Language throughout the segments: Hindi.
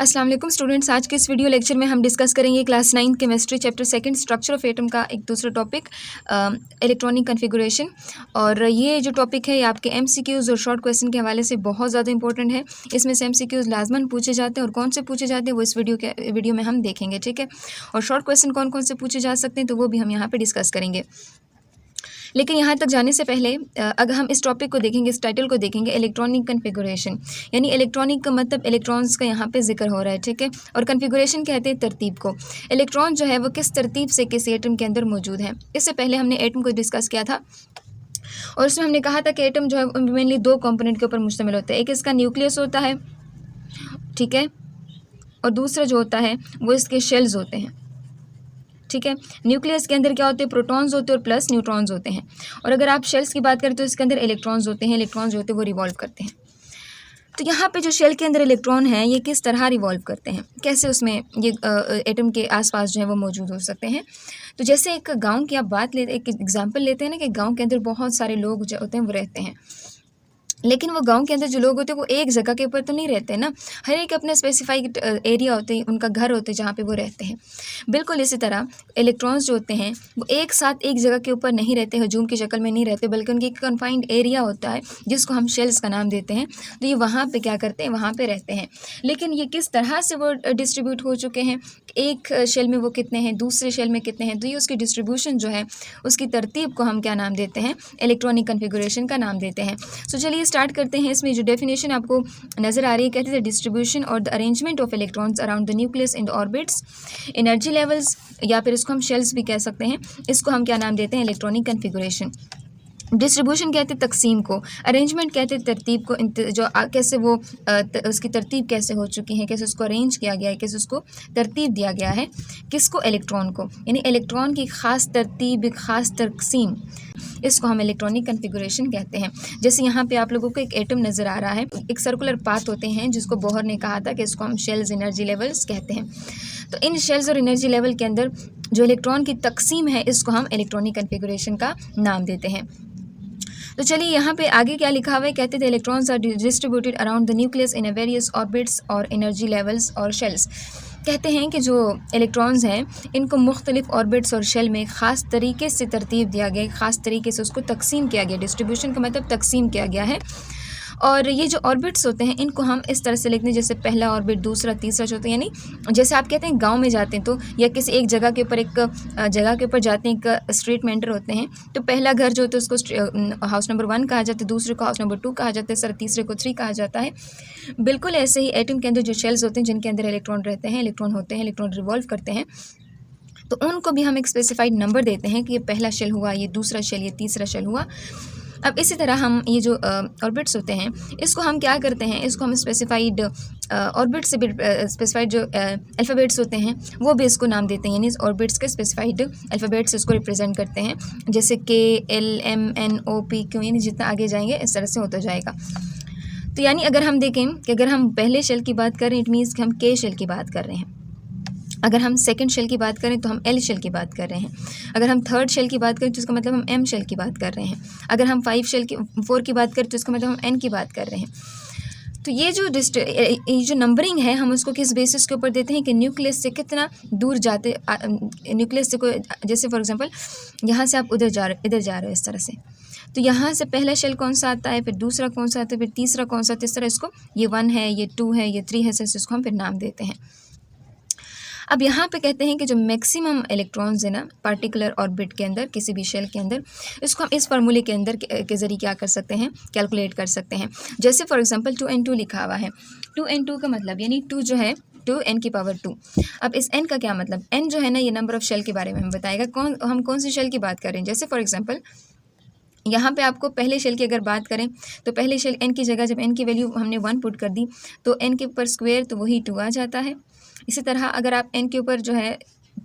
अस्सलाम वालेकुम स्टूडेंट्स। आज के इस वीडियो लेक्चर में हम डिस्कस करेंगे class 9 chemistry chapter second structure of atom का एक दूसरा टॉपिक इलेक्ट्रॉनिक कन्फिगुरेशन। और ये जो टॉपिक है ये आपके एमसीक्यूज़ और शॉर्ट क्वेश्चन के हवाले से बहुत ज़्यादा इंपॉर्टेंट है। इसमें से एमसीक्यूज़ लाजमन पूछे जाते हैं और कौन से पूछे जाते हैं वो इस वीडियो में हम देखेंगे, ठीक है। और शॉर्ट क्वेश्चन कौन कौन से पूछे जा सकते हैं तो वो भी हम यहाँ पर डिस्कस करेंगे। लेकिन यहाँ तक जाने से पहले अगर हम इस टॉपिक को देखेंगे, इस टाइटल को देखेंगे, इलेक्ट्रॉनिक कन्फिगुरेशन, यानी इलेक्ट्रॉनिक का मतलब इलेक्ट्रॉन्स का यहाँ पे जिक्र हो रहा है, ठीक है। और कन्फिगुरेशन कहते हैं तरतीब को। इलेक्ट्रॉन जो है वो किस तरतीब से किसी एटम के अंदर मौजूद है। इससे पहले हमने एटम को डिस्कस किया था और उसमें हमने कहा था कि एटम जो है मेनली दो कंपोनेंट के ऊपर मुश्तमिल होता है। एक इसका न्यूक्लियस होता है, ठीक है, और दूसरा जो होता है वो इसके शेल्स होते हैं, ठीक है। न्यूक्लियस के अंदर क्या होते हैं, प्रोटॉन्स होते हैं और प्लस न्यूट्रॉन्स होते हैं। और अगर आप शेल्स की बात करें तो इसके अंदर इलेक्ट्रॉन्स होते हैं। इलेक्ट्रॉन्स जो होते हैं वो रिवॉल्व करते हैं। तो यहाँ पे जो शेल के अंदर इलेक्ट्रॉन हैं ये किस तरह रिवॉल्व करते हैं, कैसे उसमें ये एटम के आसपास जो है वो मौजूद हो सकते हैं। तो जैसे एक गाँव की आप बात लेते, एक एग्जाम्पल लेते हैं ना कि गाँव के अंदर बहुत सारे लोग जो होते हैं वो रहते हैं, लेकिन वो गांव के अंदर जो लोग होते हैं वो एक जगह के ऊपर तो नहीं रहते ना। हर एक अपने स्पेसिफाइड एरिया होते हैं, उनका घर होते हैं जहाँ पे वो रहते हैं। बिल्कुल इसी तरह इलेक्ट्रॉन्स जो होते हैं वो एक साथ एक जगह के ऊपर नहीं रहते, हजूम की शक्ल में नहीं रहते, बल्कि उनकी एक कन्फाइंड एरिया होता है जिसको हम शेल्स का नाम देते हैं। तो ये वहाँ पर क्या करते हैं, वहाँ पर रहते हैं। लेकिन ये किस तरह से वो डिस्ट्रीब्यूट हो चुके हैं, एक शेल में वो कितने हैं, दूसरे शेल में कितने हैं, तो ये उसकी डिस्ट्रीब्यूशन जो है उसकी तरतीब को हम क्या नाम देते हैं, इलेक्ट्रॉनिक कन्फिगुरेशन का नाम देते हैं। तो चलिए स्टार्ट करते हैं। इसमें जो डेफिनेशन आपको नजर आ रही है, कहते हैं डिस्ट्रीब्यूशन और the arrangement of electrons around the nucleus in the orbits, energy levels, या फिर इसको हम शेल्स भी कह सकते हैं। इसको हम क्या नाम देते हैं, इलेक्ट्रॉनिक कन्फिगुरेशन। डिस्ट्रीब्यूशन कहते हैं तकसीम को, अरेंजमेंट कहते हैं तरतीब को, कैसे वो उसकी तरतीब कैसे हो चुकी है, कैसे उसको अरेंज किया गया है, कैसे उसको तरतीब दिया गया है, किसको, इलेक्ट्रॉन को। यानी इलेक्ट्रॉन की ख़ास तरतीब, एक ख़ास तकसीम, इसको हम इलेक्ट्रॉनिक कन्फिगुरेशन कहते हैं। जैसे यहाँ पे आप लोगों को एक एटम नज़र आ रहा है, एक सर्कुलर पाथ होते हैं जिसको बोहर ने कहा था कि इसको हम शेल्स एनर्जी लेवल्स कहते हैं। तो इन शेल्स और एनर्जी लेवल के अंदर जो इलेक्ट्रॉन की तकसीम है इसको हम इलेक्ट्रॉनिक कन्फिगुरेशन का नाम देते हैं। तो चलिए यहाँ पे आगे क्या लिखा हुआ है, कहते थे electrons are distributed around the nucleus in various orbits और एनर्जी लेवल्स और शेल्स। कहते हैं कि जो इलेक्ट्रॉन्स हैं इनको मुख्तलिफ ऑर्बिट्स और शेल में ख़ास तरीके से तरतीब दिया गया है, ख़ास तरीके से उसको तकसीम किया गया। डिस्ट्रीब्यूशन का मतलब तकसीम किया गया है। और ये जो ऑर्बिट्स होते हैं इनको हम इस तरह से लिखते हैं, जैसे पहला ऑर्बिट, दूसरा, तीसरा, चौथा। यानी जैसे आप कहते हैं गांव में जाते हैं तो या किसी एक जगह के ऊपर, एक जगह के ऊपर जाते हैं, एक स्ट्रीट में एंटर होते हैं तो पहला घर जो होता है उसको हाउस नंबर 1 कहा जाता है, दूसरे को हाउस नंबर 2 कहा जाता है, सर तीसरे को 3 कहा जाता है। बिल्कुल ऐसे ही एटम के अंदर जो शेल्स होते हैं जिनके अंदर इलेक्ट्रॉन रहते हैं, इलेक्ट्रॉन होते हैं, इलेक्ट्रॉन रिवॉल्व करते हैं, तो उनको भी हम एक स्पेसिफाइड नंबर देते हैं कि ये पहला शेल हुआ, ये दूसरा शेल, ये तीसरा शेल हुआ। अब इसी तरह हम ये जो ऑर्बिट्स होते हैं इसको हम क्या करते हैं, इसको हम स्पेसिफाइड ऑर्बिट से भी स्पेसिफाइड जो अल्फ़ाबेट्स होते हैं वो भी इसको नाम देते हैं। यानी ऑर्बिट्स के स्पेसिफाइड अल्फ़ाबेट्स इसको रिप्रेजेंट करते हैं, जैसे KLMNOP Q, यानी जितना आगे जाएंगे इस तरह से होता जाएगा। तो यानी अगर हम देखें कि अगर हम पहले शेल की बात करें इट मीन्स कि हम K शेल की बात कर रहे हैं। अगर हम सेकंड शेल की बात करें तो हम L शेल की बात कर रहे हैं। अगर हम थर्ड शेल की बात करें तो इसका मतलब हम M शेल की बात कर रहे हैं। अगर हम 4 की बात करें तो इसका मतलब हम N की बात कर रहे हैं। तो ये जो नंबरिंग है हम उसको किस बेसिस के ऊपर देते हैं कि न्यूक्लियस से कितना दूर जाते, न्यूक्लियस से कोई, जैसे फॉर एग्जांपल यहाँ से आप इधर जा रहे हो इस तरह से, तो यहाँ से पहला शेल कौन सा आता है, फिर दूसरा कौन सा आता है, फिर तीसरा कौन सा आता है, इस तरह इसको ये 1 है, ये 2 है, ये 3 है, इसको हम फिर नाम देते हैं। अब यहाँ पे कहते हैं कि जो मैक्सिमम इलेक्ट्रॉन्स है ना पार्टिकुलर ऑर्बिट के अंदर, किसी भी शेल के अंदर, इसको हम इस फार्मूले के अंदर के ज़रिए क्या कर सकते हैं, कैलकुलेट कर सकते हैं। जैसे फॉर एग्जांपल 2n2 लिखा हुआ है। 2n2 का मतलब यानी 2 जो है 2n की पावर 2। अब इस n का क्या मतलब, n जो है ना ये नंबर ऑफ़ शेल के बारे में हमें बताएगा, हम कौन सी शेल की बात कर रहे हैं। जैसे फॉर एग्जाम्पल यहाँ पे आपको पहले शेल की अगर बात करें तो पहले शेल n की जगह जब n की वैल्यू हमने 1 पुट कर दी तो n के ऊपर स्क्वायर तो वही 2 आ जाता है। इसी तरह अगर आप n के ऊपर जो है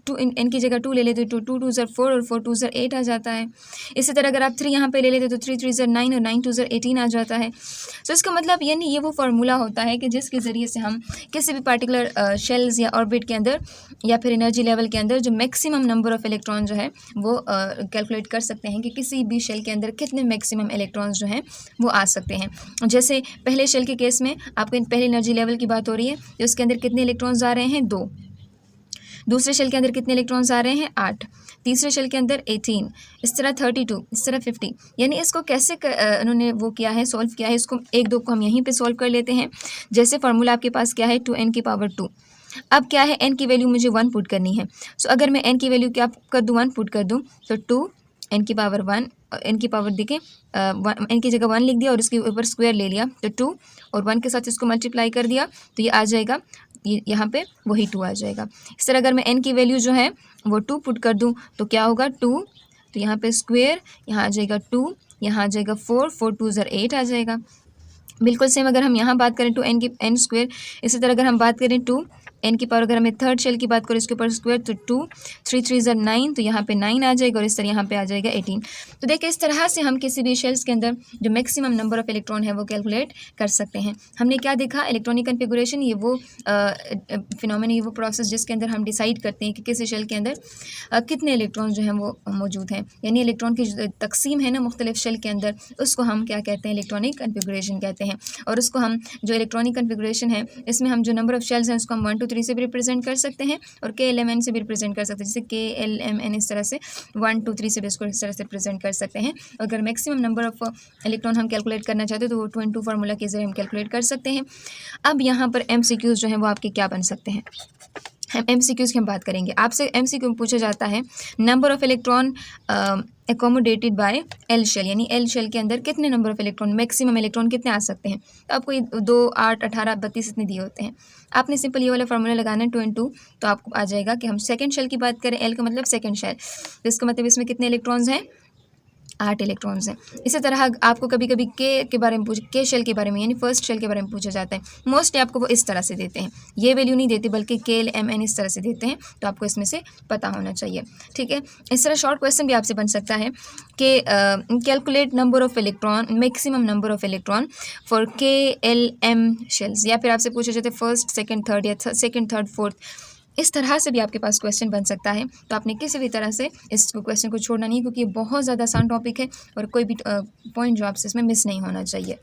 टू एन की जगह 2 ले लेते तो 2 2 ज़र 4 और 4 2 ज़र 8 आ जाता है। इसी तरह अगर आप 3 यहाँ पे ले लेते तो 3 3 ज़र 9 और 9 2 ज़र 18 आ जाता है। सो इसका मतलब यानी ये वो फार्मूला होता है कि जिसके ज़रिए से हम किसी भी पार्टिकुलर शेल्स या ऑर्बिट के अंदर या फिर एनर्जी लेवल के अंदर जो मैक्सिमम नंबर ऑफ़ इलेक्ट्रॉन जो है वो कैलकुलेट कर सकते हैं कि किसी भी शेल के अंदर कितने मैक्सिमम इलेक्ट्रॉन्स जो हैं वो आ सकते हैं। जैसे पहले शेल के केस में आपको पहले एनर्जी लेवल की बात हो रही है, तो इसके अंदर कितने इलेक्ट्रॉन्स आ रहे हैं 2। दूसरे शेल के अंदर कितने इलेक्ट्रॉन्स आ रहे हैं 8। तीसरे शेल के अंदर 18, इस तरह 32, इस तरह 50। यानी इसको कैसे उन्होंने वो किया है, सॉल्व किया है। इसको 1 2 को हम यहीं पे सॉल्व कर लेते हैं। जैसे फार्मूला आपके पास क्या है 2n की पावर 2। अब क्या है n की वैल्यू मुझे 1 पुट करनी है। सो अगर मैं n की वैल्यू क्या कर दूँ 1 पुट कर दूँ तो 2 n की पावर 1, n की पावर देखिए n की जगह 1 लिख दिया और इसके ऊपर स्क्वायर ले लिया तो 2 और 1 के साथ इसको मल्टीप्लाई कर दिया तो ये आ जाएगा, ये यहाँ पे वही 2 आ जाएगा। इस तरह अगर मैं n की वैल्यू जो है वो 2 पुट कर दूँ तो क्या होगा 2, तो यहाँ पे स्क्वायर, यहाँ आ जाएगा 2, यहाँ आ जाएगा 4 4 2 ज़र 8 आ जाएगा। बिल्कुल सेम अगर हम यहाँ बात करें 2n की n स्क्वायर, इसी तरह अगर हम बात करें 2n की पावर, अगर हमें थर्ड शेल की बात करें इसके ऊपर स्क्वायर तो 2 3 3 ज़र 9, तो यहाँ पे 9 आ जाएगा और इस तरह यहाँ पे आ जाएगा 18। तो देखिए इस तरह से हम किसी भी शेल्स के अंदर जो मैक्सिमम नंबर ऑफ इलेक्ट्रॉन है वो कैलकुलेट कर सकते हैं। हमने क्या देखा, इलेक्ट्रॉनिक कन्फिगुरेशन ये वो फिनोमेना, ये वो प्रोसेस जिसके अंदर हम डिसाइड करते हैं कि किसी शेल के अंदर कितने इलेक्ट्रॉन जो हैं वो मौजूद हैं। यानी इलेक्ट्रॉन की जो तकसीम है ना मुख्तलिफ शेल के अंदर, उसको हम क्या कहते हैं, इलेक्ट्रॉनिक कन्फिगुरेशन कहते हैं। और उसको हम जो इलेक्ट्रॉनिक कन्फिगुरेशन है इसमें हम जो नंबर ऑफ शेल्स हैं उसको हम 1 2 3 से भी रिप्रेजेंट कर सकते हैं और KLMN से भी रिप्रेजेंट कर सकते हैं। जैसे KLMN इस तरह से 1 2 3 से भी इसको इस तरह से रिप्रेजेंट कर सकते हैं। अगर मैक्सिमम नंबर ऑफ इलेक्ट्रॉन हम कैलकुलेट करना चाहते हैं तो वो 2 × 2 फार्मूला के जरिए हम कैलकुलेट कर सकते हैं। अब यहाँ पर MCQs जो हैं वो आपके क्या बन सकते हैं, हम MCQs की हम बात करेंगे। आपसे MCQ में पूछा जाता है number of electron accommodated by L shell, यानी L शेल के अंदर कितने number of electron, maximum electron कितने आ सकते हैं। तो आपको ये 2 8 18 32 इतने दिए होते हैं। आपने सिंपल ये वाला फार्मूला लगाना है 2 × 2, तो आपको आ जाएगा कि हम सेकंड शेल की बात करें, L का मतलब सेकंड शेल, तो इसका मतलब इसमें कितने इलेक्ट्रॉन्स हैं 8 इलेक्ट्रॉन्स हैं। इसी तरह आपको कभी कभी के बारे में के शेल के बारे में यानी फर्स्ट शेल के बारे में पूछा जाता है। मोस्टली आपको वो इस तरह से देते हैं, ये वैल्यू नहीं देते बल्कि KLMN इस तरह से देते हैं, तो आपको इसमें से पता होना चाहिए। ठीक है, इस तरह शॉर्ट क्वेश्चन भी आपसे बन सकता है कि calculate number of electron, maximum number of electron for KLM shells, या फिर आपसे पूछा जाता है फर्स्ट सेकेंड थर्ड या सेकेंड थर्ड फोर्थ। इस तरह से भी आपके पास क्वेश्चन बन सकता है। तो आपने किसी भी तरह से इस क्वेश्चन को छोड़ना नहीं, क्योंकि ये बहुत ज़्यादा आसान टॉपिक है और कोई भी पॉइंट जो आपसे इसमें मिस नहीं होना चाहिए।